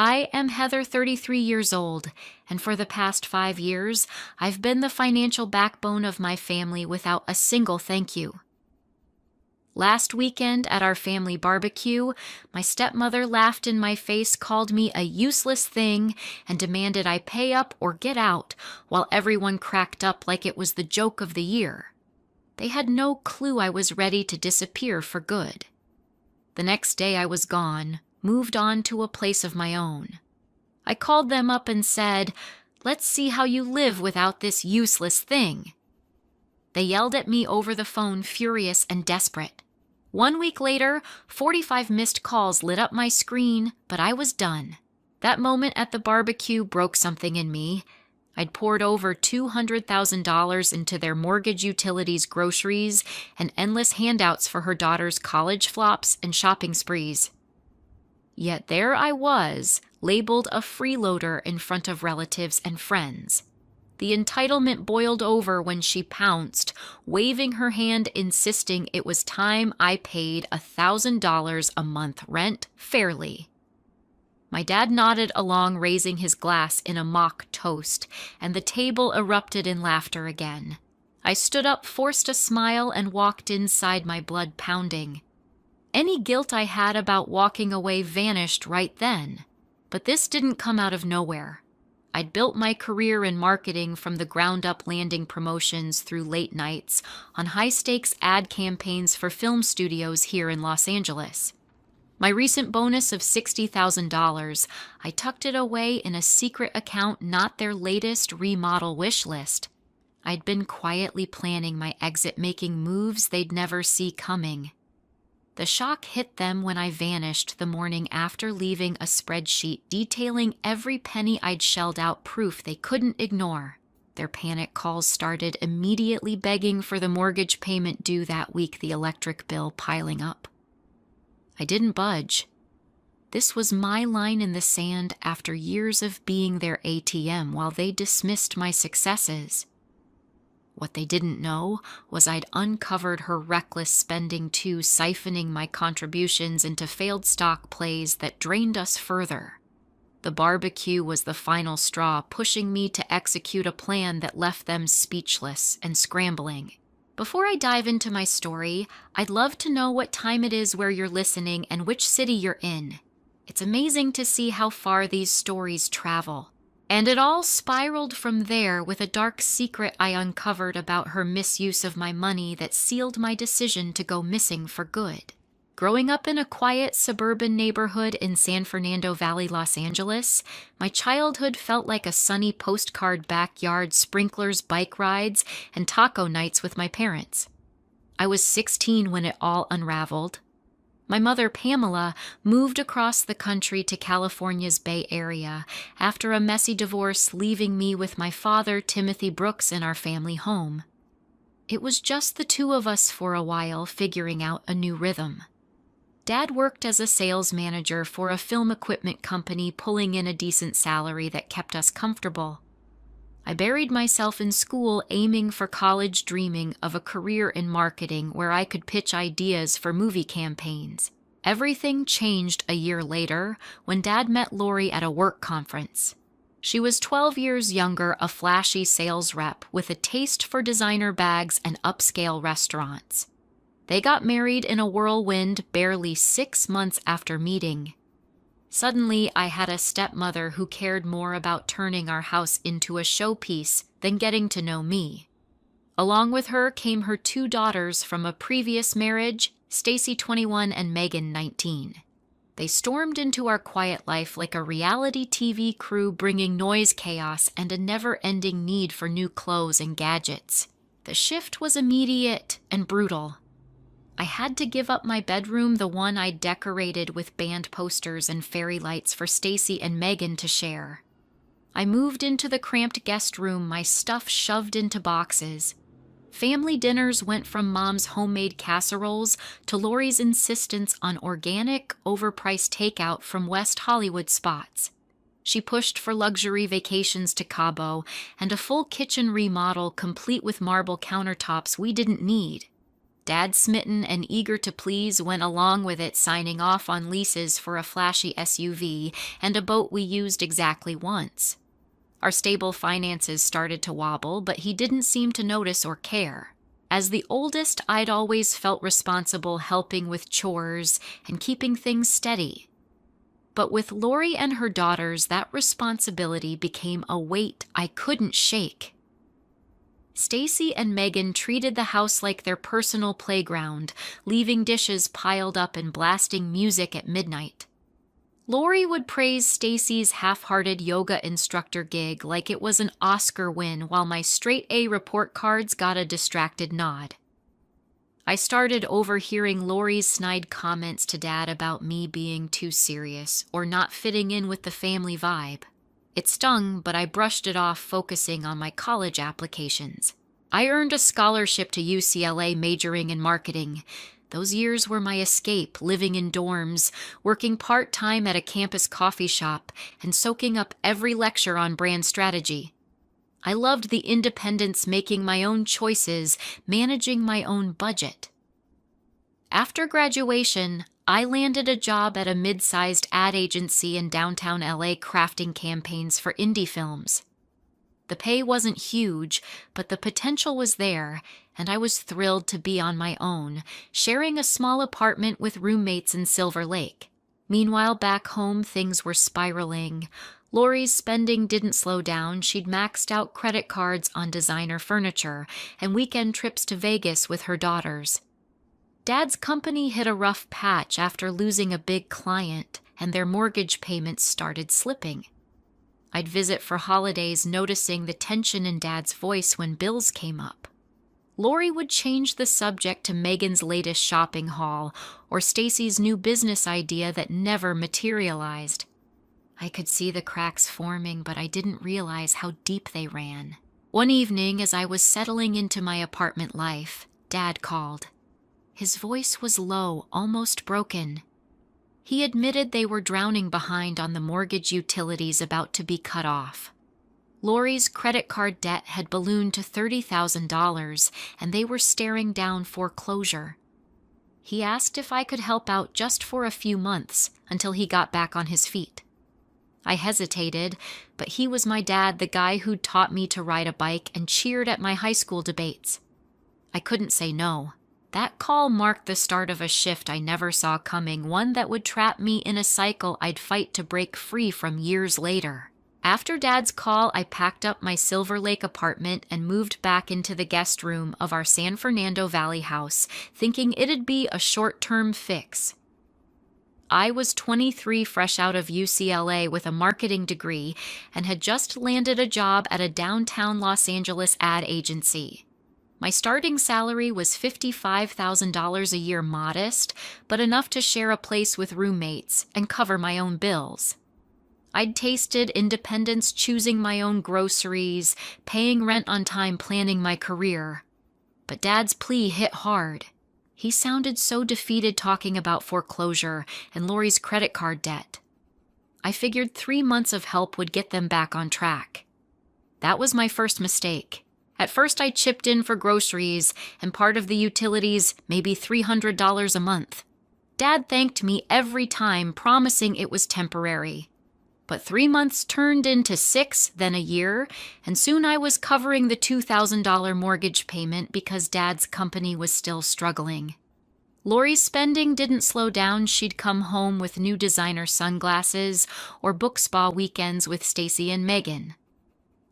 I am Heather, 33 years old, and for the past 5 years, I've been the financial backbone of my family without a single thank you. Last weekend at our family barbecue, my stepmother laughed in my face, called me a useless thing, and demanded I pay up or get out, while everyone cracked up like it was the joke of the year. They had no clue I was ready to disappear for good. The next day I was gone, moved on to a place of my own. I called them up and said, "Let's see how you live without this useless thing." They yelled at me over the phone, furious and desperate. 1 week later, 45 missed calls lit up my screen, but I was done. That moment at the barbecue broke something in me. I'd poured over $200,000 into their mortgage, utilities, groceries, and endless handouts for her daughter's college flops and shopping sprees. Yet there I was, labeled a freeloader in front of relatives and friends. The entitlement boiled over when she pounced, waving her hand, insisting it was time I paid $1,000 a month rent fairly. My dad nodded along, raising his glass in a mock toast, and the table erupted in laughter again. I stood up, forced a smile, and walked inside, my blood pounding. Any guilt I had about walking away vanished right then, but this didn't come out of nowhere. I'd built my career in marketing from the ground up, landing promotions through late nights on high-stakes ad campaigns for film studios here in Los Angeles. My recent bonus of $60,000, I tucked it away in a secret account, not their latest remodel wish list. I'd been quietly planning my exit, making moves they'd never see coming. The shock hit them when I vanished the morning after, leaving a spreadsheet detailing every penny I'd shelled out, proof they couldn't ignore. Their panic calls started, immediately begging for the mortgage payment due that week, the electric bill piling up. I didn't budge. This was my line in the sand after years of being their ATM while they dismissed my successes. What they didn't know was I'd uncovered her reckless spending too, siphoning my contributions into failed stock plays that drained us further. The barbecue was the final straw, pushing me to execute a plan that left them speechless and scrambling. Before I dive into my story, I'd love to know what time it is where you're listening and which city you're in. It's amazing to see how far these stories travel. And it all spiraled from there, with a dark secret I uncovered about her misuse of my money that sealed my decision to go missing for good. Growing up in a quiet suburban neighborhood in San Fernando Valley, Los Angeles, my childhood felt like a sunny postcard backyard, sprinklers, bike rides, and taco nights with my parents. I was 16 when it all unraveled. My mother, Pamela, moved across the country to California's Bay Area after a messy divorce, leaving me with my father, Timothy Brooks, in our family home. It was just the two of us for a while, figuring out a new rhythm. Dad worked as a sales manager for a film equipment company, pulling in a decent salary that kept us comfortable. I buried myself in school, aiming for college, dreaming of a career in marketing where I could pitch ideas for movie campaigns. Everything changed a year later when Dad met Lori at a work conference. She was 12 years younger, a flashy sales rep with a taste for designer bags and upscale restaurants. They got married in a whirlwind barely 6 months after meeting. Suddenly, I had a stepmother who cared more about turning our house into a showpiece than getting to know me. Along with her came her 2 daughters from a previous marriage, Stacy, 21, and Megan, 19. They stormed into our quiet life like a reality TV crew, bringing noise, chaos, and a never-ending need for new clothes and gadgets. The shift was immediate and brutal. I had to give up my bedroom, the one I decorated with band posters and fairy lights for Stacy and Megan to share. I moved into the cramped guest room, my stuff shoved into boxes. Family dinners went from Mom's homemade casseroles to Lori's insistence on organic, overpriced takeout from West Hollywood spots. She pushed for luxury vacations to Cabo and a full kitchen remodel complete with marble countertops we didn't need. Dad, smitten and eager to please, went along with it, signing off on leases for a flashy SUV and a boat we used exactly once. Our stable finances started to wobble, but he didn't seem to notice or care. As the oldest, I'd always felt responsible helping with chores and keeping things steady. But with Lori and her daughters, that responsibility became a weight I couldn't shake. Stacy and Megan treated the house like their personal playground, leaving dishes piled up and blasting music at midnight. Lori would praise Stacy's half-hearted yoga instructor gig like it was an Oscar win, while my straight-A report cards got a distracted nod. I started overhearing Lori's snide comments to Dad about me being too serious or not fitting in with the family vibe. It stung, but I brushed it off, focusing on my college applications. I earned a scholarship to UCLA majoring in marketing. Those years were my escape, living in dorms, working part-time at a campus coffee shop, and soaking up every lecture on brand strategy. I loved the independence, making my own choices, managing my own budget. After graduation, I landed a job at a mid-sized ad agency in downtown LA crafting campaigns for indie films. The pay wasn't huge, but the potential was there, and I was thrilled to be on my own, sharing a small apartment with roommates in Silver Lake. Meanwhile, back home, things were spiraling. Lori's spending didn't slow down. She'd maxed out credit cards on designer furniture and weekend trips to Vegas with her daughters. Dad's company hit a rough patch after losing a big client, and their mortgage payments started slipping. I'd visit for holidays, noticing the tension in Dad's voice when bills came up. Lori would change the subject to Megan's latest shopping haul or Stacy's new business idea that never materialized. I could see the cracks forming, but I didn't realize how deep they ran. One evening, as I was settling into my apartment life, Dad called. His voice was low, almost broken. He admitted they were drowning behind on the mortgage utilities about to be cut off. Lori's credit card debt had ballooned to $30,000, and they were staring down foreclosure. He asked if I could help out just for a few months until he got back on his feet. I hesitated, but he was my dad, the guy who'd taught me to ride a bike and cheered at my high school debates. I couldn't say no. That call marked the start of a shift I never saw coming, one that would trap me in a cycle I'd fight to break free from years later. After Dad's call, I packed up my Silver Lake apartment and moved back into the guest room of our San Fernando Valley house, thinking it'd be a short-term fix. I was 23, fresh out of UCLA with a marketing degree, and had just landed a job at a downtown Los Angeles ad agency. My starting salary was $55,000 a year, modest, but enough to share a place with roommates and cover my own bills. I'd tasted independence, choosing my own groceries, paying rent on time, planning my career. But Dad's plea hit hard. He sounded so defeated, talking about foreclosure and Lori's credit card debt. I figured 3 months of help would get them back on track. That was my first mistake. At first, I chipped in for groceries and part of the utilities, maybe $300 a month. Dad thanked me every time, promising it was temporary. But 3 months turned into 6, then a year, and soon I was covering the $2,000 mortgage payment because Dad's company was still struggling. Lori's spending didn't slow down. She'd come home with new designer sunglasses or book spa weekends with Stacy and Megan.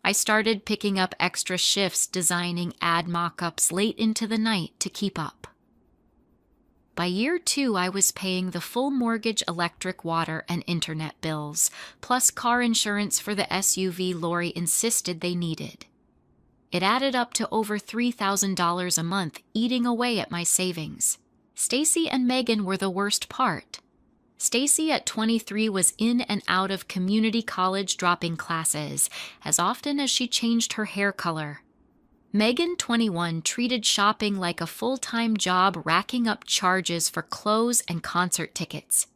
I started picking up extra shifts, designing ad mock-ups late into the night to keep up. By year 2, I was paying the full mortgage, electric, water, and internet bills, plus car insurance for the SUV Lori insisted they needed. It added up to over $3,000 a month, eating away at my savings. Stacy and Megan were the worst part. Stacy at 23 was in and out of community college, dropping classes as often as she changed her hair color. Megan, 21, treated shopping like a full-time job, racking up charges for clothes and concert tickets.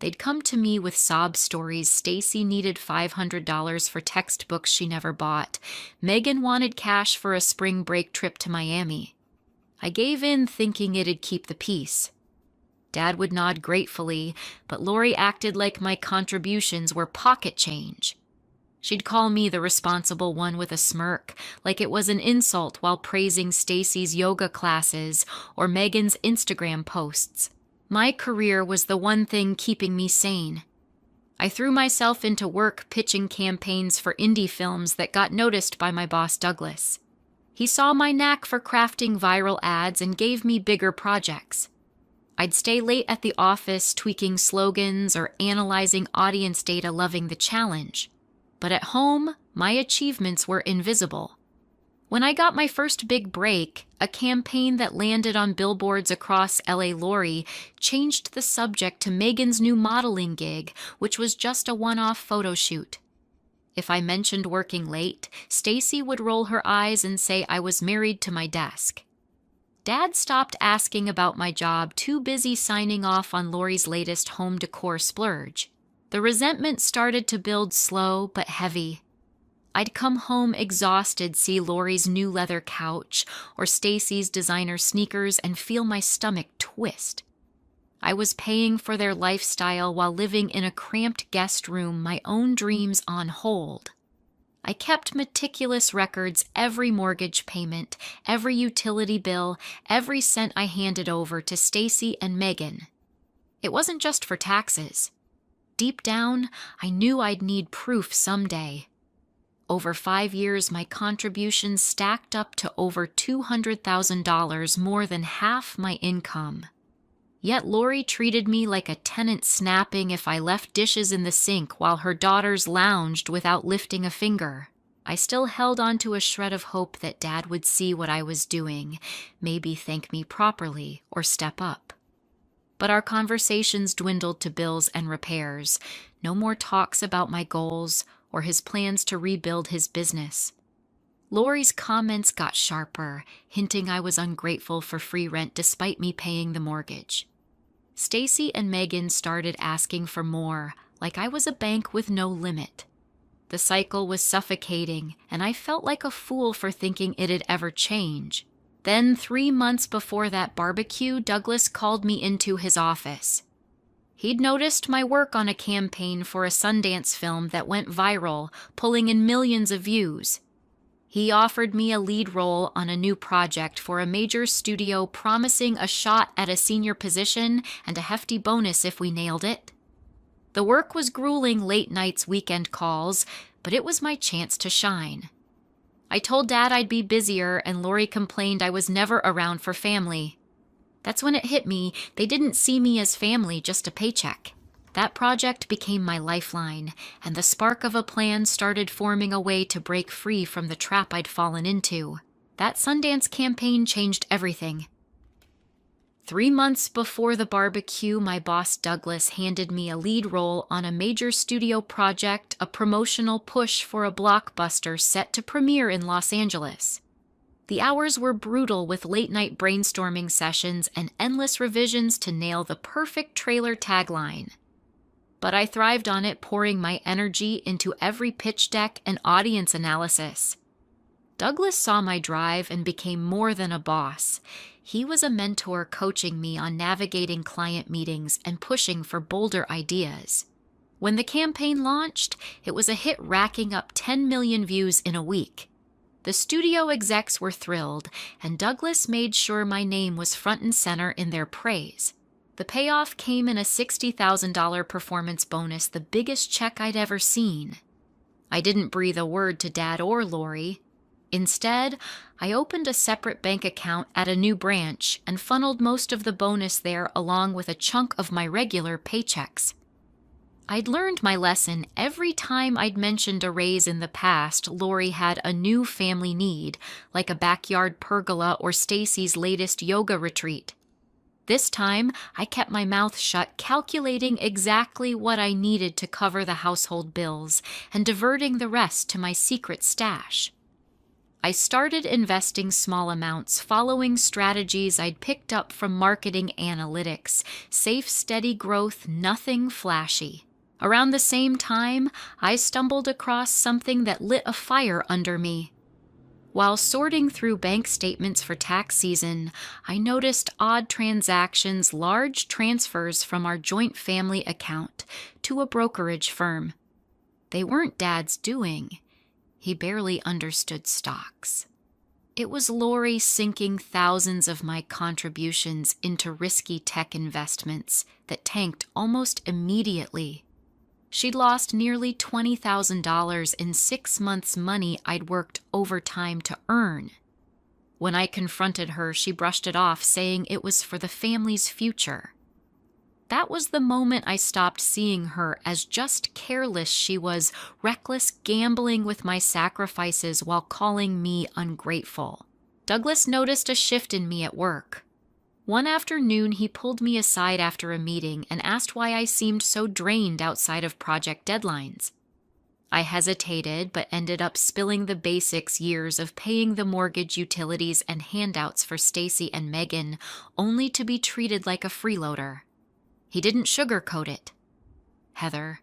They'd come to me with sob stories. Stacy needed $500 for textbooks she never bought. Megan wanted cash for a spring break trip to Miami. I gave in thinking it'd keep the peace. Dad would nod gratefully, but Lori acted like my contributions were pocket change. She'd call me the responsible one with a smirk, like it was an insult while praising Stacy's yoga classes or Megan's Instagram posts. My career was the one thing keeping me sane. I threw myself into work pitching campaigns for indie films that got noticed by my boss Douglas. He saw my knack for crafting viral ads and gave me bigger projects. I'd stay late at the office tweaking slogans or analyzing audience data, loving the challenge. But at home, my achievements were invisible. When I got my first big break, a campaign that landed on billboards across LA, Lori changed the subject to Megan's new modeling gig, which was just a one-off photo shoot. If I mentioned working late, Stacy would roll her eyes and say I was married to my desk. Dad stopped asking about my job, too busy signing off on Lori's latest home decor splurge. The resentment started to build slow but heavy. I'd come home exhausted, see Lori's new leather couch or Stacy's designer sneakers and feel my stomach twist. I was paying for their lifestyle while living in a cramped guest room, my own dreams on hold. I kept meticulous records, every mortgage payment, every utility bill, every cent I handed over to Stacy and Megan. It wasn't just for taxes. Deep down, I knew I'd need proof someday. Over 5 years, my contributions stacked up to over $200,000, more than half my income. Yet Lori treated me like a tenant snapping if I left dishes in the sink while her daughters lounged without lifting a finger. I still held on to a shred of hope that Dad would see what I was doing, maybe thank me properly or step up. But our conversations dwindled to bills and repairs. No more talks about my goals or his plans to rebuild his business. Lori's comments got sharper, hinting I was ungrateful for free rent despite me paying the mortgage. Stacy and Megan started asking for more, like I was a bank with no limit. The cycle was suffocating, and I felt like a fool for thinking it'd ever change. Then, 3 months before that barbecue, Douglas called me into his office. He'd noticed my work on a campaign for a Sundance film that went viral, pulling in millions of views. He offered me a lead role on a new project for a major studio, promising a shot at a senior position and a hefty bonus if we nailed it. The work was grueling, late nights, weekend calls, but it was my chance to shine. I told Dad I'd be busier, and Lori complained I was never around for family. That's when it hit me. They didn't see me as family, just a paycheck. That project became my lifeline, and the spark of a plan started forming a way to break free from the trap I'd fallen into. That Sundance campaign changed everything. 3 months before the barbecue, my boss Douglas handed me a lead role on a major studio project, a promotional push for a blockbuster set to premiere in Los Angeles. The hours were brutal, with late-night brainstorming sessions and endless revisions to nail the perfect trailer tagline. But I thrived on it, pouring my energy into every pitch deck and audience analysis. Douglas saw my drive and became more than a boss. He was a mentor, coaching me on navigating client meetings and pushing for bolder ideas. When the campaign launched, it was a hit, racking up 10 million views in a week. The studio execs were thrilled, and Douglas made sure my name was front and center in their praise. The payoff came in a $60,000 performance bonus, the biggest check I'd ever seen. I didn't breathe a word to Dad or Lori. Instead, I opened a separate bank account at a new branch and funneled most of the bonus there, along with a chunk of my regular paychecks. I'd learned my lesson. Every time I'd mentioned a raise in the past, Lori had a new family need, like a backyard pergola or Stacy's latest yoga retreat. This time, I kept my mouth shut, calculating exactly what I needed to cover the household bills and diverting the rest to my secret stash. I started investing small amounts, following strategies I'd picked up from marketing analytics. Safe, steady growth, nothing flashy. Around the same time, I stumbled across something that lit a fire under me. While sorting through bank statements for tax season, I noticed odd transactions, large transfers from our joint family account to a brokerage firm. They weren't Dad's doing. He barely understood stocks. It was Lori sinking thousands of my contributions into risky tech investments that tanked almost immediately. She'd lost nearly $20,000 in 6 months' money I'd worked overtime to earn. When I confronted her, she brushed it off, saying it was for the family's future. That was the moment I stopped seeing her as just careless. She was reckless, gambling with my sacrifices while calling me ungrateful. Douglas noticed a shift in me at work. One afternoon, he pulled me aside after a meeting and asked why I seemed so drained outside of project deadlines. I hesitated, but ended up spilling the basics: years of paying the mortgage, utilities, and handouts for Stacy and Megan, only to be treated like a freeloader. He didn't sugarcoat it. "Heather,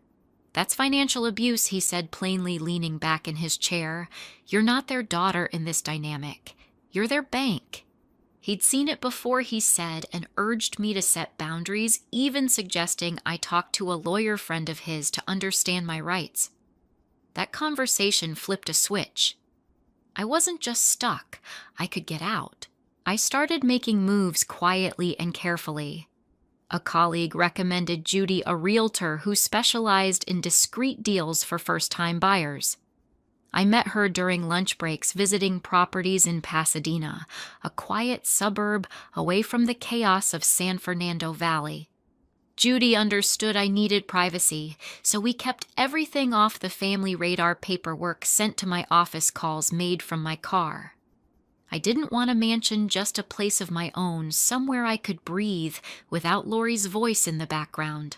that's financial abuse," he said, plainly, leaning back in his chair. "You're not their daughter in this dynamic. You're their bank." He'd seen it before, he said, and urged me to set boundaries, even suggesting I talk to a lawyer friend of his to understand my rights. That conversation flipped a switch. I wasn't just stuck. I could get out. I started making moves quietly and carefully. A colleague recommended Judy, a realtor who specialized in discreet deals for first-time buyers. I met her during lunch breaks visiting properties in Pasadena, a quiet suburb away from the chaos of San Fernando Valley. Judy understood I needed privacy, so we kept everything off the family radar: paperwork sent to my office, calls made from my car. I didn't want a mansion, just a place of my own, somewhere I could breathe without Lori's voice in the background.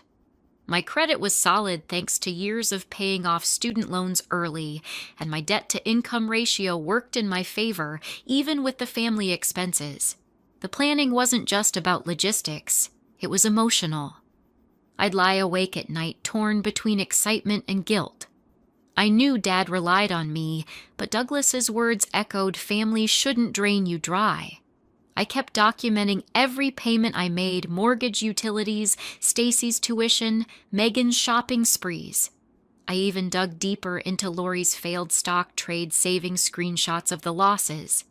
My credit was solid thanks to years of paying off student loans early, and my debt-to-income ratio worked in my favor, even with the family expenses. The planning wasn't just about logistics, it was emotional. I'd lie awake at night, torn between excitement and guilt. I knew Dad relied on me, but Douglas's words echoed, "Family shouldn't drain you dry." I kept documenting every payment I made: mortgage, utilities, Stacy's tuition, Megan's shopping sprees. I even dug deeper into Lori's failed stock trade, saving screenshots of the losses.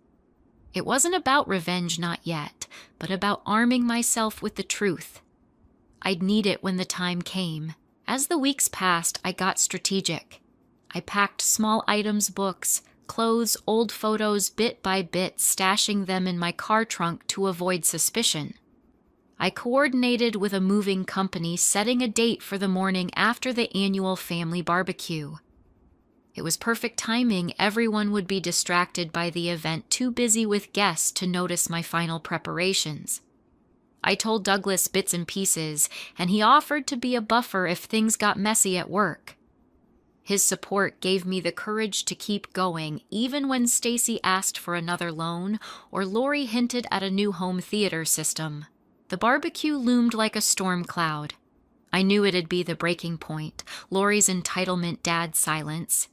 It wasn't about revenge, not yet, but about arming myself with the truth. I'd need it when the time came. As the weeks passed, I got strategic. I packed small items, books, clothes, old photos, bit by bit, stashing them in my car trunk to avoid suspicion. I coordinated with a moving company, setting a date for the morning after the annual family barbecue. It was perfect timing. Everyone would be distracted by the event, too busy with guests to notice my final preparations. I told Douglas bits and pieces, and he offered to be a buffer if things got messy at work. His support gave me the courage to keep going, even when Stacy asked for another loan or Lori hinted at a new home theater system. The barbecue loomed like a storm cloud. I knew it'd be the breaking point: Lori's entitlement, Dad's silence,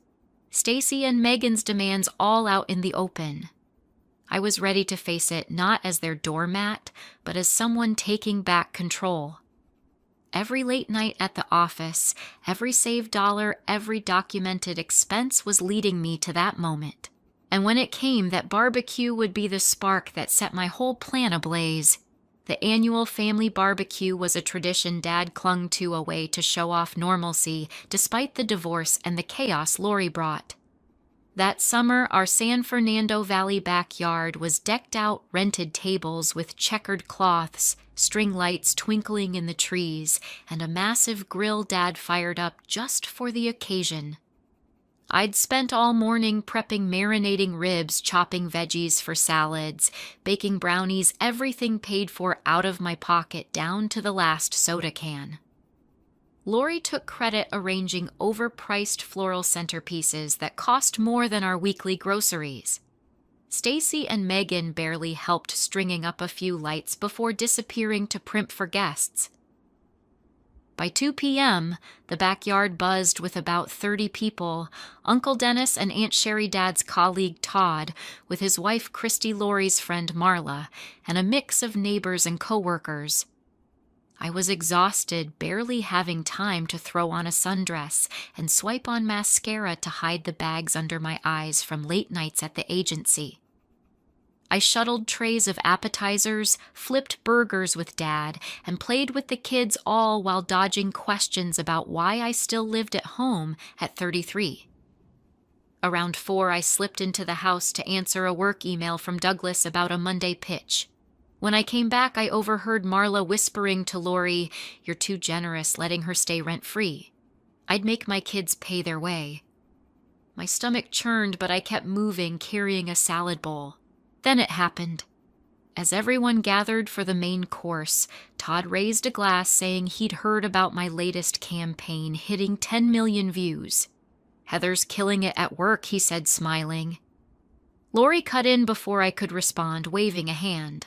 Stacy and Megan's demands, all out in the open. I was ready to face it, not as their doormat, but as someone taking back control. Every late night at the office, every saved dollar, every documented expense was leading me to that moment. And when it came, that barbecue would be the spark that set my whole plan ablaze. The annual family barbecue was a tradition Dad clung to, a way to show off normalcy despite the divorce and the chaos Lori brought. That summer, our San Fernando Valley backyard was decked out: rented tables with checkered cloths, string lights twinkling in the trees, and a massive grill Dad fired up just for the occasion. I'd spent all morning prepping marinating ribs, chopping veggies for salads, baking brownies, everything paid for out of my pocket down to the last soda can. Lori took credit arranging overpriced floral centerpieces that cost more than our weekly groceries. Stacy and Megan barely helped, stringing up a few lights before disappearing to primp for guests. By 2 p.m., the backyard buzzed with about 30 people, Uncle Dennis and Aunt Sherry Dad's colleague Todd, with his wife Christy Laurie's friend Marla, and a mix of neighbors and coworkers. I was exhausted, barely having time to throw on a sundress and swipe on mascara to hide the bags under my eyes from late nights at the agency. I shuttled trays of appetizers, flipped burgers with Dad, and played with the kids all while dodging questions about why I still lived at home at 33. Around 4, I slipped into the house to answer a work email from Douglas about a Monday pitch. When I came back, I overheard Marla whispering to Lori, "You're too generous letting her stay rent-free. I'd make my kids pay their way." My stomach churned, but I kept moving, carrying a salad bowl. Then it happened. As everyone gathered for the main course, Todd raised a glass saying he'd heard about my latest campaign hitting 10 million views. "Heather's killing it at work," he said, smiling. Lori cut in before I could respond, waving a hand.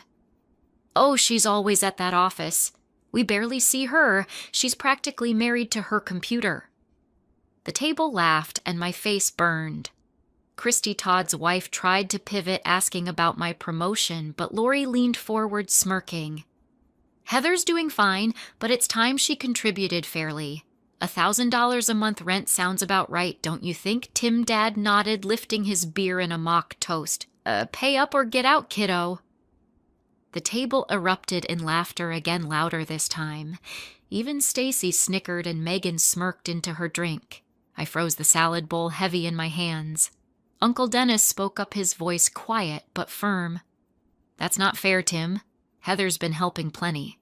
"Oh, she's always at that office. We barely see her. She's practically married to her computer." The table laughed and my face burned. Christy Todd's wife tried to pivot, asking about my promotion, but Lori leaned forward, smirking. "Heather's doing fine, but it's time she contributed fairly. $1,000 a month rent sounds about right, don't you think?" Tim Dad nodded, lifting his beer in a mock toast. Pay up or get out, kiddo." The table erupted in laughter, again louder this time. Even Stacy snickered and Megan smirked into her drink. I froze the salad bowl heavy in my hands. Uncle Dennis spoke up, his voice quiet but firm. "That's not fair, Tim. Heather's been helping plenty."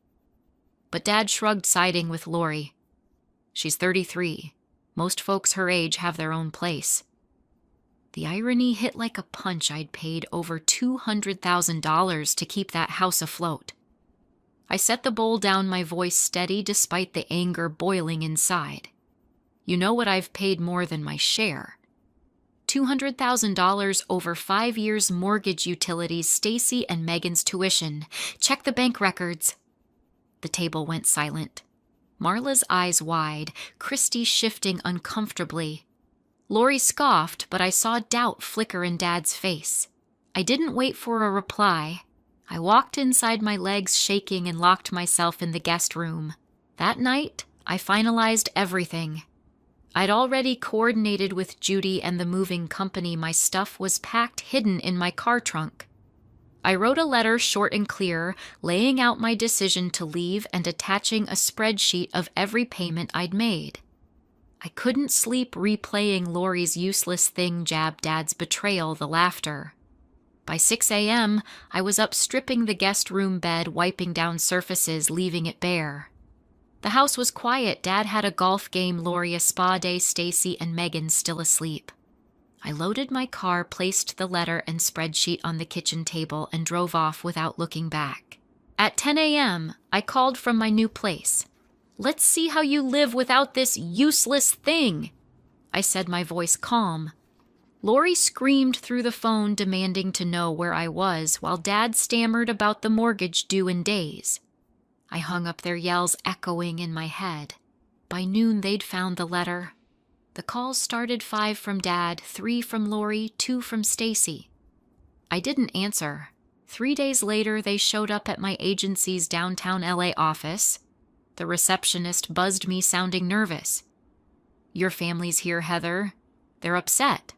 But Dad shrugged, siding with Lori. "She's 33. Most folks her age have their own place." The irony hit like a punch. I'd paid over $200,000 to keep that house afloat. I set the bowl down, my voice steady despite the anger boiling inside. "You know what I've paid more than my share. $200,000 over 5 years, mortgage, utilities, Stacy and Megan's tuition. Check the bank records." The table went silent. Marla's eyes wide, Christy shifting uncomfortably. Lori scoffed, but I saw doubt flicker in Dad's face. I didn't wait for a reply. I walked inside, my legs shaking, and locked myself in the guest room. That night, I finalized everything. I'd already coordinated with Judy and the moving company. My stuff was packed, hidden in my car trunk. I wrote a letter, short and clear, laying out my decision to leave and attaching a spreadsheet of every payment I'd made. I couldn't sleep, replaying Lori's useless thing jab, Dad's betrayal, the laughter. By 6 a.m., I was up stripping the guest room bed, wiping down surfaces, leaving it bare. The house was quiet. Dad had a golf game, Lori a spa day, Stacy and Megan still asleep. I loaded my car, placed the letter and spreadsheet on the kitchen table, and drove off without looking back. At 10 a.m., I called from my new place. "Let's see how you live without this useless thing," I said, my voice calm. Lori screamed through the phone, demanding to know where I was, while Dad stammered about the mortgage due in days. I hung up, their yells echoing in my head. By noon, they'd found the letter. The calls started: 5 from Dad, 3 from Lori, 2 from Stacy. I didn't answer. 3 days later, they showed up at my agency's downtown LA office. The receptionist buzzed me, sounding nervous. "Your family's here, Heather. They're upset."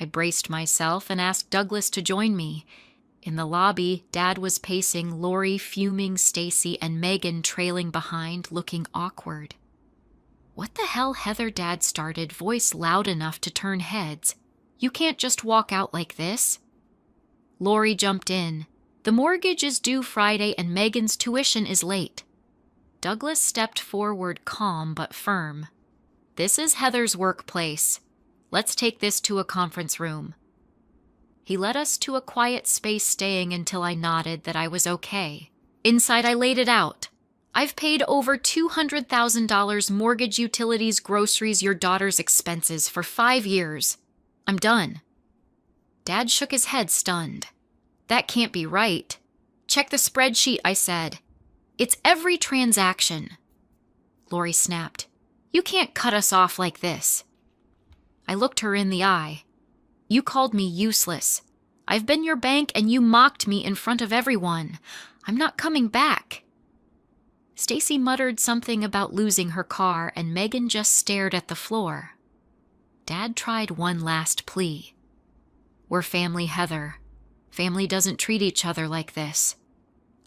I braced myself and asked Douglas to join me. In the lobby, Dad was pacing, Lori fuming, Stacy and Megan trailing behind, looking awkward. "What the hell?" Heather, Dad started, voice loud enough to turn heads. "You can't just walk out like this." Lori jumped in. "The mortgage is due Friday and Megan's tuition is late." Douglas stepped forward, calm but firm. "This is Heather's workplace. Let's take this to a conference room." He led us to a quiet space, staying until I nodded that I was okay. Inside, I laid it out. "I've paid over $200,000, mortgage, utilities, groceries, your daughter's expenses for 5 years. I'm done." Dad shook his head, stunned. "That can't be right." "Check the spreadsheet," I said. "It's every transaction." Lori snapped. "You can't cut us off like this." I looked her in the eye. "You called me useless. I've been your bank and you mocked me in front of everyone. I'm not coming back." Stacy muttered something about losing her car, and Megan just stared at the floor. Dad tried one last plea. "We're family, Heather. Family doesn't treat each other like this,"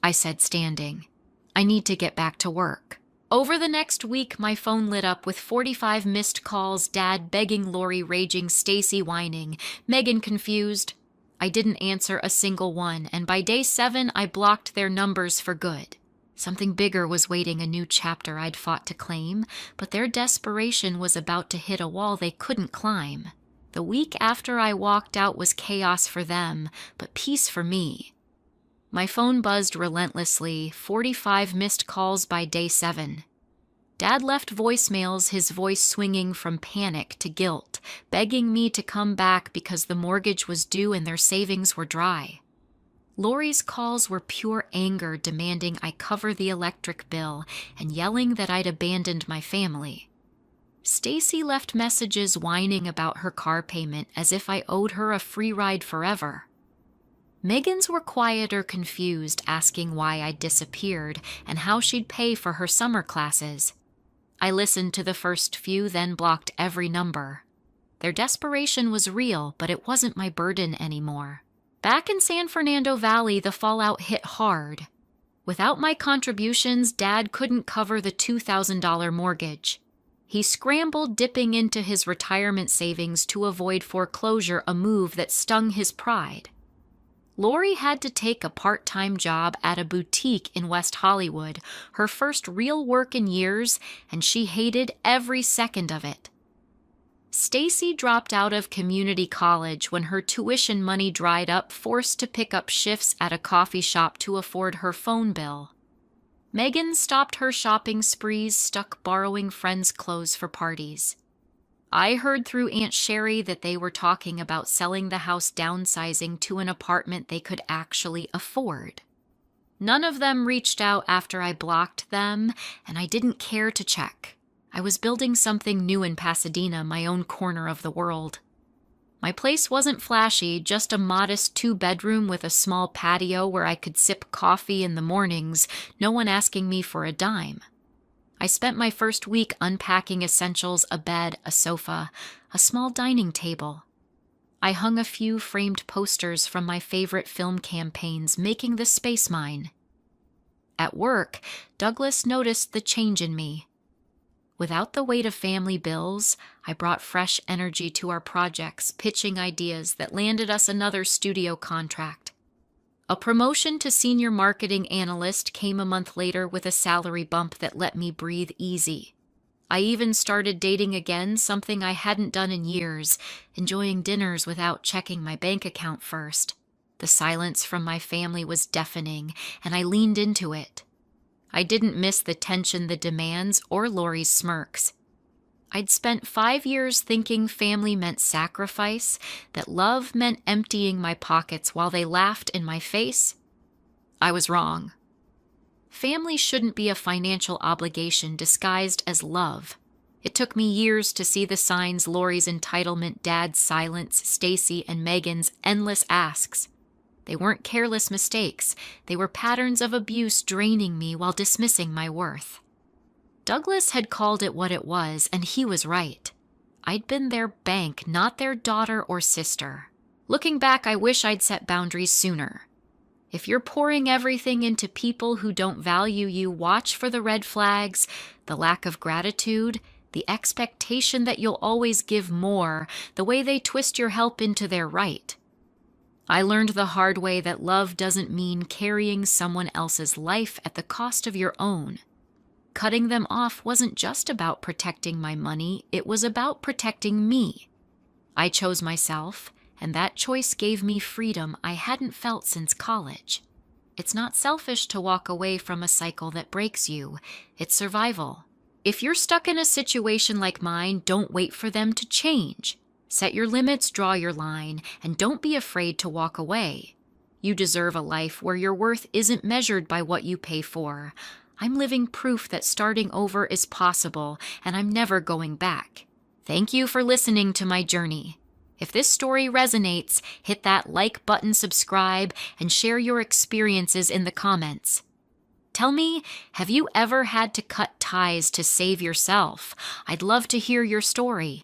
I said, standing. "I need to get back to work." Over the next week, my phone lit up with 45 missed calls, Dad begging, Lori raging, Stacy whining, Megan confused. I didn't answer a single one, and by day 7, I blocked their numbers for good. Something bigger was waiting, a new chapter I'd fought to claim, but their desperation was about to hit a wall they couldn't climb. The week after I walked out was chaos for them, but peace for me. My phone buzzed relentlessly, 45 missed calls by day 7. Dad left voicemails, his voice swinging from panic to guilt, begging me to come back because the mortgage was due and their savings were dry. Lori's calls were pure anger, demanding I cover the electric bill and yelling that I'd abandoned my family. Stacy left messages whining about her car payment as if I owed her a free ride forever. Megan's were quieter, confused, asking why I'd disappeared and how she'd pay for her summer classes. I listened to the first few, then blocked every number. Their desperation was real, but it wasn't my burden anymore. Back in San Fernando Valley, the fallout hit hard. Without my contributions, Dad couldn't cover the $2,000 mortgage. He scrambled, dipping into his retirement savings to avoid foreclosure, a move that stung his pride. Lori had to take a part-time job at a boutique in West Hollywood, her first real work in years, and she hated every second of it. Stacy dropped out of community college when her tuition money dried up, forced to pick up shifts at a coffee shop to afford her phone bill. Megan stopped her shopping sprees, stuck borrowing friends' clothes for parties. I heard through Aunt Sherry that they were talking about selling the house, downsizing to an apartment they could actually afford. None of them reached out after I blocked them, and I didn't care to check. I was building something new in Pasadena, my own corner of the world. My place wasn't flashy, just a modest 2-bedroom with a small patio where I could sip coffee in the mornings, no one asking me for a dime. I spent my first week unpacking essentials, a bed, a sofa, a small dining table. I hung a few framed posters from my favorite film campaigns, making the space mine. At work, Douglas noticed the change in me. Without the weight of family bills, I brought fresh energy to our projects, pitching ideas that landed us another studio contract. A promotion to senior marketing analyst came a month later with a salary bump that let me breathe easy. I even started dating again, something I hadn't done in years, enjoying dinners without checking my bank account first. The silence from my family was deafening, and I leaned into it. I didn't miss the tension, the demands, or Lori's smirks. I'd spent 5 years thinking family meant sacrifice, that love meant emptying my pockets while they laughed in my face. I was wrong. Family shouldn't be a financial obligation disguised as love. It took me years to see the signs: Lori's entitlement, Dad's silence, Stacy and Megan's endless asks. They weren't careless mistakes. They were patterns of abuse draining me while dismissing my worth. Douglas had called it what it was, and he was right. I'd been their bank, not their daughter or sister. Looking back, I wish I'd set boundaries sooner. If you're pouring everything into people who don't value you, watch for the red flags, the lack of gratitude, the expectation that you'll always give more, the way they twist your help into their right. I learned the hard way that love doesn't mean carrying someone else's life at the cost of your own. Cutting them off wasn't just about protecting my money, it was about protecting me. I chose myself, and that choice gave me freedom I hadn't felt since college. It's not selfish to walk away from a cycle that breaks you. It's survival. If you're stuck in a situation like mine, don't wait for them to change. Set your limits, draw your line, and don't be afraid to walk away. You deserve a life where your worth isn't measured by what you pay for. I'm living proof that starting over is possible, and I'm never going back. Thank you for listening to my journey. If this story resonates, hit that like button, subscribe, and share your experiences in the comments. Tell me, have you ever had to cut ties to save yourself? I'd love to hear your story.